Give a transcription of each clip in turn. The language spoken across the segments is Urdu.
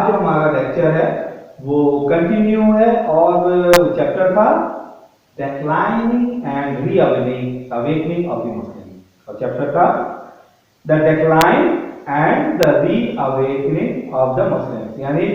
جو ہمارا لیکچر ہے وہ کنٹینیو ہے اور چیپٹر تھا declining and reawakening of the Muslim, اور چیپٹر تھا the decline and the reawakening of the Muslim. یعنی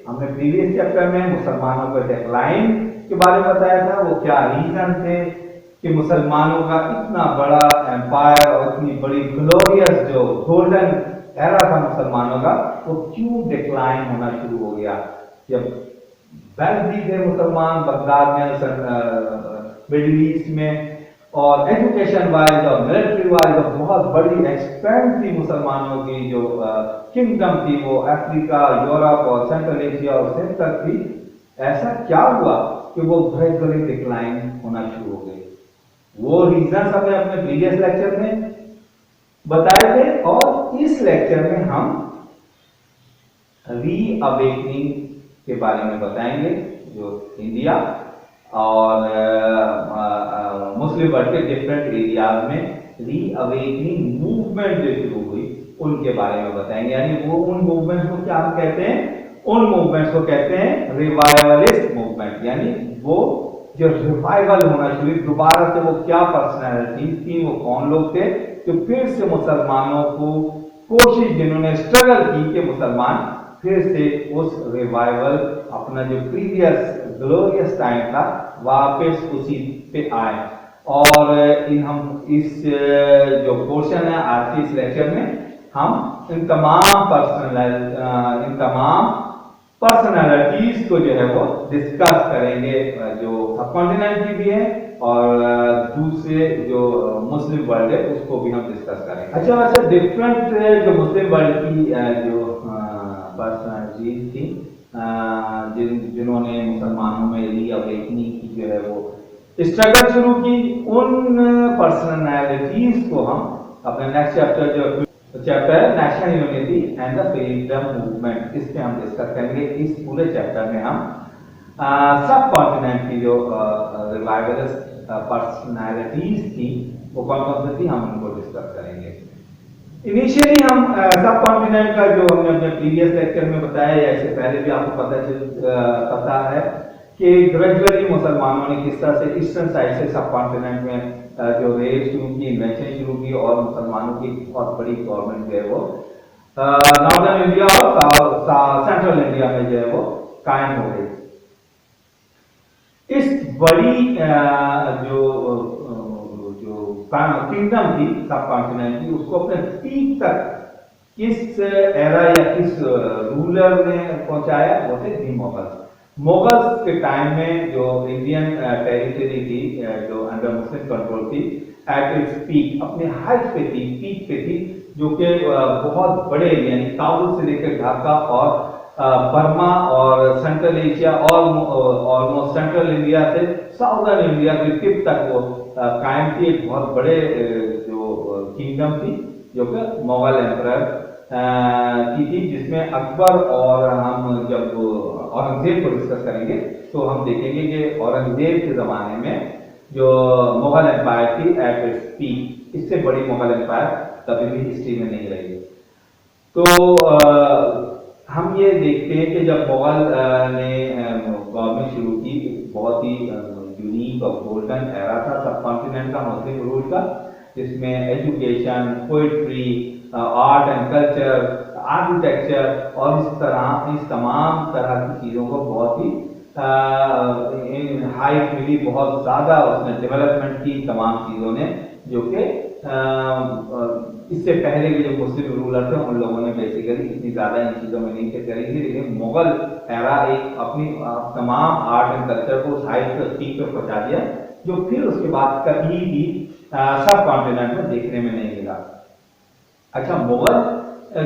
ہم نے پریویس چیپٹر میں مسلمانوں کے ڈیکلائن کے بارے میں بتایا تھا، وہ کیا ریزن تھے کہ مسلمانوں کا اتنا بڑا امپائر اور اتنی بڑی گلوریس جو گولڈن ایرا تھا مسلمانوں کا، وہ کیوں ڈیکلائن ہونا شروع ہو گیا. جب ویلتھی تھے مسلمان بغداد میں، مڈل ایسٹ میں، اور ایجوکیشن وائز اور ملٹری وائز اور بہت بڑی ایکسپینڈ تھی مسلمانوں کی جو کنگڈم تھی، وہ افریقہ، یورپ اور سینٹرل ایشیا اور سندھ تک تھی. ایسا کیا ہوا کہ وہ گریجولی ڈکلائن ہونا شروع ہو گئی؟ وہ ریزنس ہم نے اپنے پریویس لیکچر میں بتائے تھے، اور اس لیکچر میں ہم ری اویکننگ کے بارے میں بتائیں گے، جو انڈیا اور مسلم ورلڈ کے ڈفرینٹ ایریاز میں ری اویکننگ موومنٹ جو شروع ہوئی ان کے بارے میں بتائیں گے. یعنی وہ ان موومنٹس کو کیا ہم کہتے ہیں؟ ان موومنٹس کو کہتے ہیں ریوائولسٹ موومنٹ. یعنی وہ جو ریوائول ہونا شروع، دوبارہ سے وہ کیا پرسنالٹیز تھی، وہ کون لوگ تھے جو پھر سے مسلمانوں کو کوشش، جنہوں نے اسٹرگل کی کہ مسلمان پھر سے اس ریوائول، اپنا جو پریویس گلوریس ٹائم تھا، واپس اسی پہ آئے. اور ہم اس جو پورشن ہے آج کے اس لیکچر میں ہم ان تمام پرسنالٹیز کو جو ہے وہ ڈسکس کریں گے، جو سب کانٹیننٹ کی بھی ہے اور دوسرے جو مسلم ورلڈ ہے اس کو بھی ہم ڈسکس کریں گے. اچھا ڈفرینٹ جو مسلم ورلڈ کی جو پرسنالٹیز تھی جنہوں نے مسلمانوں میں ری اویکننگ کی جو ہے وہ اسٹرگل شروع کی، ان پرسنالٹیز کو ہم اپنے نیکسٹ چیپٹر جو چیپٹر ہے national unity and the freedom movement, اس پہ ہم ڈسکس کریں گے. اس پورے چیپٹر میں ہم سب کانٹیننٹ کی جو ریوائولسٹ پرسنالٹیز تھی وہ کون کون سی تھی، ہم ان کو ڈسکس کریں گے. انیشیلی ہم سب کانٹیننٹ کا جو ہم نے اپنے پریویس لیکچر میں بتایا، یا اس سے پہلے بھی آپ کو پتا ہے کہ گریجولی مسلمانوں نے کس طرح سے ایسٹرن سائڈ سے سب کانٹیننٹ میں جو ریل شروع کی، انویشن شروع کی، اور مسلمانوں کی بہت بڑی گورنمنٹ جو ہے وہ ناردرن انڈیا اور سینٹرل انڈیا میں جو ہے وہ قائم ہو گئی. اس بڑی جو کنگڈم تھی سب کانٹیننٹ کی، اس کو اپنے پیک تک کس ایرا یا کس رولر نے پہنچایا؟ وہ تھے دی مغلز کے ٹائم میں جو انڈین ٹیریٹری تھی جو انڈر مسلم کنٹرول تھی، ایٹ اٹس پیک، اپنے ہائٹ پہ تھی، پیک پہ تھی، جو کہ بہت بڑے یعنی کابل سے لے کر ڈھاکہ اور برما اور central Asia almost central India سے ساؤدرن انڈیا کے ٹپ تک وہ قائم تھی. ایک بہت بڑے جو کنگڈم تھی جو کہ مغل ایمپرر کی تھی، جس میں اکبر، اور ہم جب اورنگزیب کو ڈسکس کریں گے تو ہم دیکھیں گے کہ اورنگزیب کے زمانے میں جو مغل ایمپائر تھی ایٹ اٹس پیک، اس سے بڑی مغل ایمپائر کبھی بھی ہسٹری میں نہیں رہی. تو ہم یہ دیکھتے ہیں کہ جب مغل نے گورنمنٹ شروع کی، بہت ہی یونیک اور گولڈن ایرا تھا سب کانٹیننٹ کا مسلم رول کا، جس میں education, poetry, art and culture, architecture اور اس تمام طرح کی چیزوں کو بہت ہی ہائٹ ملی، بہت زیادہ اس نے ڈیولپمنٹ کی تمام چیزوں نے، جو کہ اس سے پہلے کے جو مسلم رولر تھے ان لوگوں نے بیسیکلی اتنی زیادہ ان چیزوں میں نہیں کری تھی. لیکن مغل ایرا ایک اپنی تمام آرٹ اینڈ کلچر کو ہائٹ پہ پیک پہ پہنچا دیا، جو پھر اس کے بعد کبھی بھی سب کانٹیننٹ میں دیکھنے میں نہیں ملا. اچھا مغل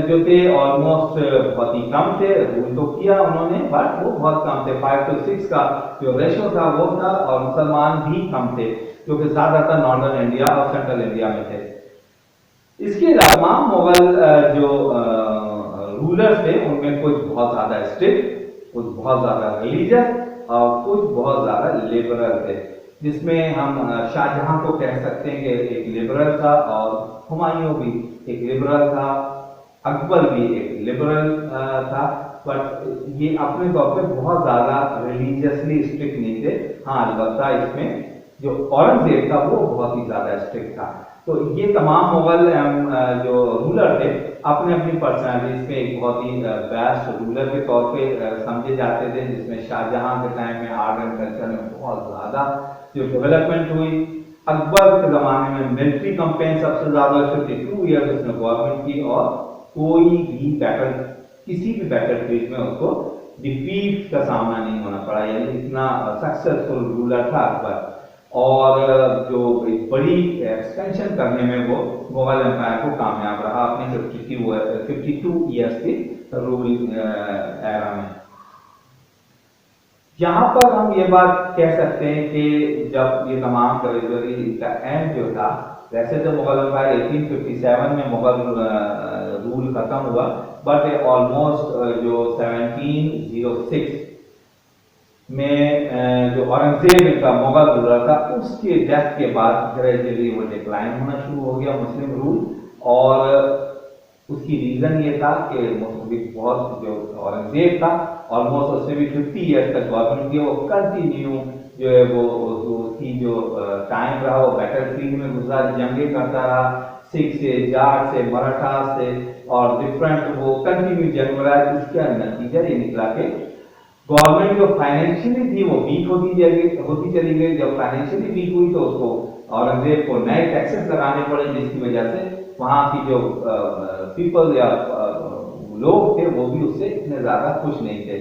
جو تھے آلموسٹ بہت ہی کم تھے، رول تو کیا انہوں نے بٹ وہ بہت کم تھے، 5 to 6 کا جو ریشو تھا وہ تھا، اور مسلمان بھی کم تھے جو کہ زیادہ تر ناردرن انڈیا اور سینٹرل انڈیا میں تھے. اس کے علاوہ تمام مغل جو رولرز تھے ان میں کچھ بہت زیادہ اسٹرکٹ، کچھ بہت زیادہ ریلیجس اور کچھ بہت زیادہ لبرل تھے، جس میں ہم شاہ جہاں کو کہہ سکتے ہیں کہ ایک لبرل تھا، اور ہمایوں بھی ایک لبرل تھا، اکبر بھی ایک لبرل تھا، بٹ یہ اپنے طور پہ بہت زیادہ ریلیجیسلی اسٹرکٹ نہیں تھے. ہاں البتہ اس میں جو اورنگزیب تھا وہ بہت ہی زیادہ اسٹرکٹ تھا. تو یہ تمام مغل جو رولر تھے اپنے اپنی پرسنالٹیز پہ ایک بہت ہی بیسٹ رولر کے طور پہ سمجھے جاتے تھے، جس میں شاہ جہاں کے ٹائم میں آرٹ اینڈ کلچر میں بہت زیادہ جو ڈیولپمنٹ ہوئی. اکبر کے زمانے میں ملٹری کمپین سب سے زیادہ 52 ایئرس اس نے گورنمنٹ کی، اور کوئی بھی بیٹل کسی بھی بیٹل فیلڈ میں اس کو ڈیفیٹ کا سامنا نہیں ہونا پڑا. یعنی اتنا سکسیسفل رولر تھا اکبر. اور جو ایک بڑی ایکسپینشن کرنے میں وہ مغل امپائر کو کامیاب رہا اپنے 52 ایئرس کے رول ایرا میں. یہاں پر ہم یہ بات کہہ سکتے ہیں کہ جب یہ تمام ٹریٹری کا اینڈ جو تھا، ویسے تو مغل امپائر 1857 میں مغل رول ختم ہوا، بٹ آلموسٹ جو 1706 میں جو اورنگزیب کا مغل رولر تھا اس کے ڈیتھ کے بعد گریجولی وہ ڈکلائن ہونا شروع ہو گیا مسلم رول. اور اس کی ریزن یہ تھا کہ بہت جو اورنگزیب تھا آلموسٹ اس نے بھی 50 ایئرس تک گورنمنٹ کیا. وہ کنٹینیو جو ہے وہ اس کی جو ٹائم رہا وہ بیٹل فیلڈ میں گزرا، جنگیں کرتا رہا، سکھ سے، جاٹ سے، مراٹھا سے، اور ڈفرینٹ وہ کنٹینیو جنگ رہا. اس کا نتیجہ یہ نکلا کہ گورنمنٹ جو فائنینشلی تھی وہ ویک ہوتی چلی گئی. جب فائنینشلی ویک ہوئی تو اس کو اورنگزیب کو نئے ٹیکسز لگانے پڑے، جس کی وجہ سے وہاں کی جو پیپل یا لوگ تھے وہ بھی اس سے اتنے زیادہ خوش نہیں تھے.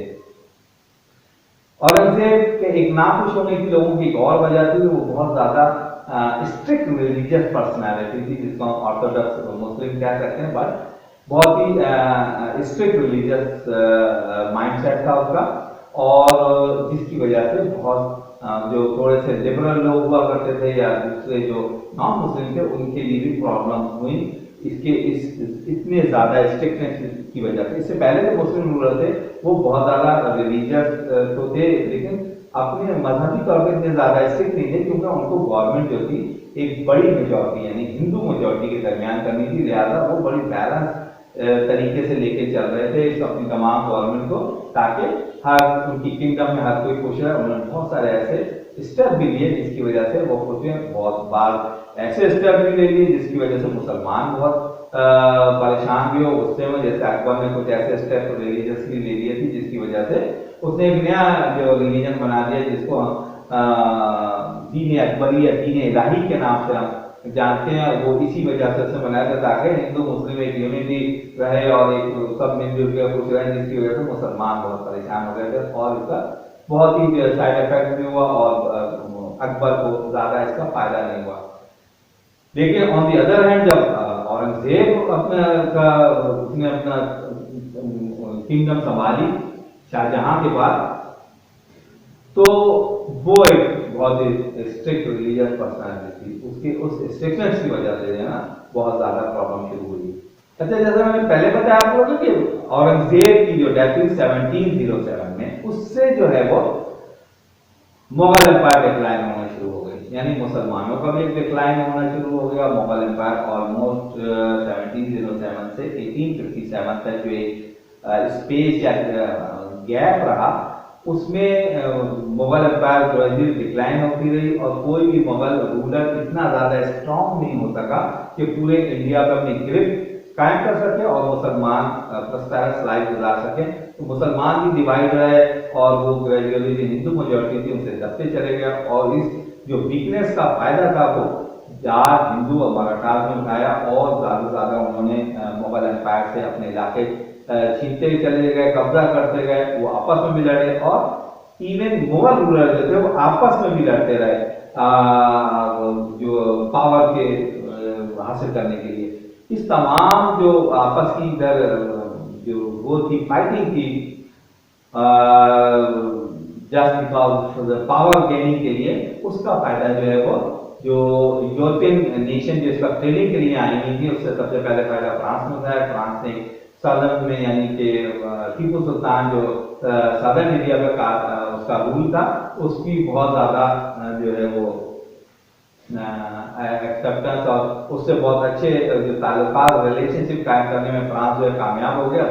اورنگزیب کے ایک ناخوش ہونے کی لوگوں کی ایک اور وجہ تھی، وہ بہت زیادہ اسٹرکٹ ریلیجیس پرسنالٹی تھی، جس کو ہم آرتھوڈاکس مسلم کہہ سکتے ہیں، بٹ بہت ہی اسٹرکٹ ریلیجیس مائنڈ سیٹ تھا اس کا. اور جس کی وجہ سے بہت جو تھوڑے سے لبرل لوگ ہوا کرتے تھے یا دوسرے جو نان مسلم تھے ان کے لیے بھی پرابلم ہوئی اتنے زیادہ اسٹرکٹنس کی وجہ سے. اس سے پہلے جو مسلم رولر تھے وہ بہت زیادہ ریلیجیس تو تھے، لیکن اپنے مذہبی طور پہ اتنے زیادہ اسٹرکٹ نہیں تھے، کیونکہ ان کو گورنمنٹ جو تھی ایک بڑی میجورٹی یعنی ہندو میجورٹی کے درمیان کرنی تھی، لہٰذا وہ بڑی بیلنس طریقے سے لے کے چل رہے تھے اپنی تمام گورنمنٹ کو، تاکہ ہر ان کی کنگڈم میں ہر کوئی خوش رہے. انہوں نے بہت سارے ایسے اسٹیپ بھی لیے جس کی وجہ سے وہ خوش ہیں. بہت بار ایسے اسٹیپ بھی لے لیے جس کی وجہ سے مسلمان بہت پریشان بھی ہو غصے میں. جیسے اکبر نے کچھ ایسے اسٹیپ ریلیجیسلی لے لیے تھے جس کی وجہ سے اس نے ایک نیا جو ریلیجن بنا دیا جس کو دین اکبری یا دین الہی کے نام سے ہم جانتے ہیں. وہ اسی وجہ سے اسے بنایا تھا تاکہ ہندو مسلم ایک یونٹی رہے اور ایک سب مل جل کے خوش رہے، جس کی وجہ سے مسلمان بہت پریشان ہو گئے تھے. اور اس کا بہت ہی سائڈ افیکٹ بھی ہوا اور اکبر کو زیادہ اس کا فائدہ نہیں ہوا. لیکن آن دی ادر ہینڈ جب اورنگزیب اس نے اپنا کنگڈم سنبھالی شاہ جہاں کے بعد، تو وہ ایک بہت ہی اسٹرکٹ ریلیجیس پرسنالٹی تھی. اس کی اس اسٹرکٹنس کی وجہ سے نا بہت زیادہ پرابلم شروع ہوئی. اچھا جیسا میں نے پہلے بتایا آپ لوگوں کہ اورنگزیب کی جو ڈیتھ ہوئی 1707 میں، اس سے جو ہے وہ مغل امپائر ڈکلائن ہونا شروع ہو گئی. یعنی مسلمانوں کا بھی ایک ڈکلائن ہونا شروع ہو گیا. مغل امپائر آلموسٹ 1707 سے 1857 تک جو ایک اسپیس یا گیپ رہا، اس میں مغل امپائر گریجولی ڈکلائن ہوتی رہی اور کوئی بھی مغل رولر اتنا زیادہ اسٹرانگ نہیں ہو سکا کہ پورے انڈیا پر اپنی گرپ قائم کر سکے اور مسلمان پرسپیرس لائف گزار سکے. تو مسلمان بھی ڈیوائڈ رہے اور وہ گریجولی جو ہندو میجورٹی تھی ان سے دبتے چلے گئے. اور اس جو ویکنیس کا فائدہ تھا وہ جاٹ ہندو اور مراٹھاز میں اٹھایا اور زیادہ سے زیادہ انہوں نے مغل امپائر سے اپنے علاقے چھینتے چلے گئے، قبضہ کرتے گئے. وہ آپس میں بھی لڑے اور ایون مغل رولر جو تھے وہ آپس میں بھی لڑتے رہے جو پاور کے حاصل کرنے کے لیے. اس تمام جو آپس کی ادھر جو وہ تھی فائٹنگ تھی جسٹ بیکاز پاور گیننگ کے لیے، اس کا فائدہ جو ہے وہ جو یورپین نیشن جو اس کا ٹریڈنگ کے لیے آئی ہوئی تھی اس سے سب سے پہلے فائدہ فرانس میں اٹھایا. فرانس نے سدرن میں یعنی کہ ٹیپو سلطان جو سدرن انڈیا کا اس کا رول تھا اس کی بہت زیادہ جو ہے وہ ایکسپٹنس اور اس سے بہت اچھے جو تعلقات ریلیشن شپ قائم کرنے میں فرانس جو ہے کامیاب ہو گیا.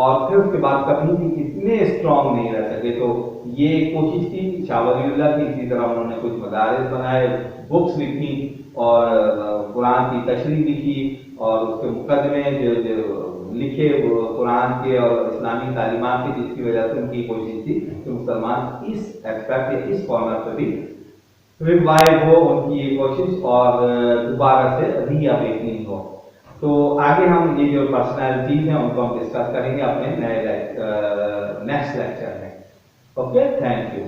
اور پھر اس کے بعد کبھی بھی اتنے اسٹرانگ نہیں رہ سکے. تو یہ کوشش تھی شاہ ولی اللہ کی. اسی طرح انہوں نے کچھ مدارس بنائے، بکس لکھی اور قرآن کی تشریح لکھی اور اس کے مقدمے جو لکھے وہ قرآن کے اور اسلامی تعلیمات کے، جس کی وجہ سے ان کی کوشش تھی کہ مسلمان اس ایسپیکٹ یا اس کارنر پہ بھی ریوائو ہو ان کی یہ کوشش اور دوبارہ سے ری اویکننگ ہو. تو آگے ہم یہ جو پرسنالٹیز ہیں ان کو ہم ڈسکس کریں گے اپنے نئے نیکسٹ لیکچر میں. Okay, thank you.